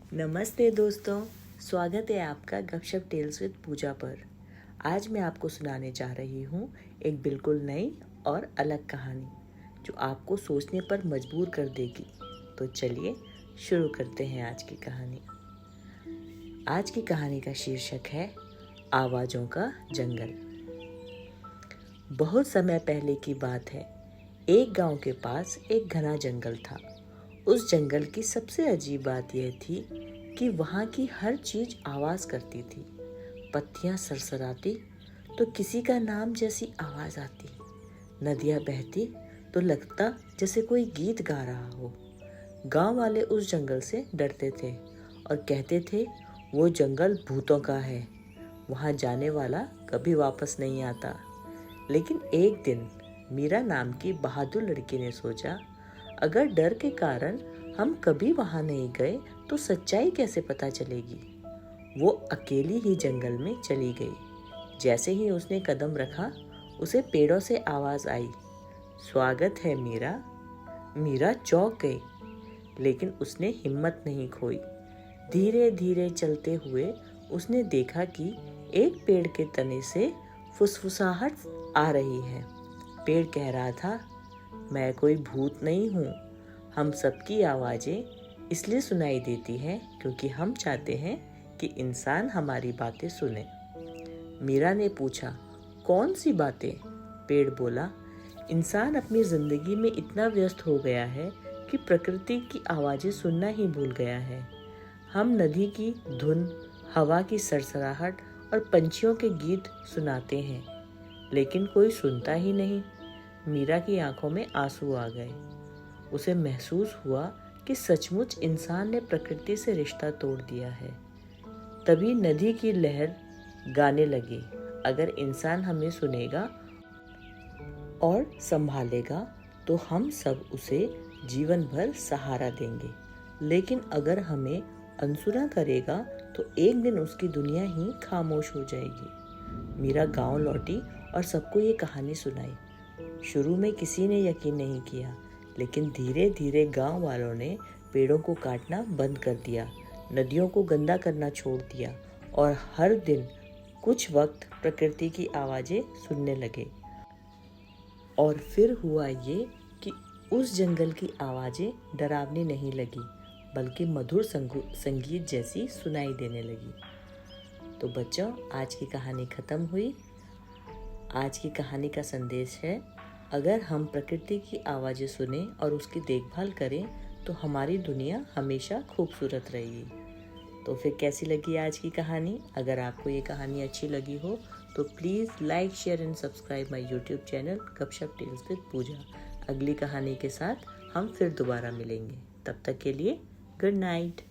नमस्ते दोस्तों, स्वागत है आपका गपशप टेल्स विद पूजा पर। आज मैं आपको सुनाने जा रही हूँ एक बिल्कुल नई और अलग कहानी जो आपको सोचने पर मजबूर कर देगी। तो चलिए शुरू करते हैं आज की कहानी। आज की कहानी का शीर्षक है आवाज़ों का जंगल। बहुत समय पहले की बात है। एक गांव के पास एक घना जंगल था। उस जंगल की सबसे अजीब बात यह थी कि वहाँ की हर चीज़ आवाज़ करती थी। पत्तियाँ सरसराती तो किसी का नाम जैसी आवाज़ आती। नदियाँ बहती तो लगता जैसे कोई गीत गा रहा हो। गांव वाले उस जंगल से डरते थे और कहते थे वो जंगल भूतों का है, वहाँ जाने वाला कभी वापस नहीं आता। लेकिन एक दिन मीरा नाम की बहादुर लड़की ने सोचा, अगर डर के कारण हम कभी वहाँ नहीं गए तो सच्चाई कैसे पता चलेगी। वो अकेली ही जंगल में चली गई। जैसे ही उसने कदम रखा, उसे पेड़ों से आवाज़ आई, स्वागत है मीरा। मीरा चौंक गई, लेकिन उसने हिम्मत नहीं खोई। धीरे धीरे चलते हुए उसने देखा कि एक पेड़ के तने से फुसफुसाहट आ रही है। पेड़ कह रहा था, मैं कोई भूत नहीं हूँ। हम सबकी आवाज़ें इसलिए सुनाई देती हैं क्योंकि हम चाहते हैं कि इंसान हमारी बातें सुने। मीरा ने पूछा, कौन सी बातें? पेड़ बोला, इंसान अपनी ज़िंदगी में इतना व्यस्त हो गया है कि प्रकृति की आवाज़ें सुनना ही भूल गया है। हम नदी की धुन, हवा की सरसराहट और पंछियों के गीत सुनाते हैं, लेकिन कोई सुनता ही नहीं। मीरा की आंखों में आंसू आ गए। उसे महसूस हुआ कि सचमुच इंसान ने प्रकृति से रिश्ता तोड़ दिया है। तभी नदी की लहर गाने लगी, अगर इंसान हमें सुनेगा और संभालेगा तो हम सब उसे जीवन भर सहारा देंगे, लेकिन अगर हमें अनसुना करेगा तो एक दिन उसकी दुनिया ही खामोश हो जाएगी। मीरा गांव लौटी और सबको ये कहानी सुनाई। शुरू में किसी ने यकीन नहीं किया, लेकिन धीरे धीरे गांव वालों ने पेड़ों को काटना बंद कर दिया, नदियों को गंदा करना छोड़ दिया और हर दिन कुछ वक्त प्रकृति की आवाज़ें सुनने लगे। और फिर हुआ ये कि उस जंगल की आवाज़ें डरावनी नहीं लगी, बल्कि मधुर संगीत जैसी सुनाई देने लगी। तो बच्चों, आज की कहानी ख़त्म हुई। आज की कहानी का संदेश है, अगर हम प्रकृति की आवाज़ें सुने और उसकी देखभाल करें तो हमारी दुनिया हमेशा खूबसूरत रहेगी। तो फिर कैसी लगी आज की कहानी? अगर आपको ये कहानी अच्छी लगी हो तो please like, share and subscribe my YouTube channel गपशप टेल्स विद पूजा। अगली कहानी के साथ हम फिर दोबारा मिलेंगे। तब तक के लिए गुड नाइट।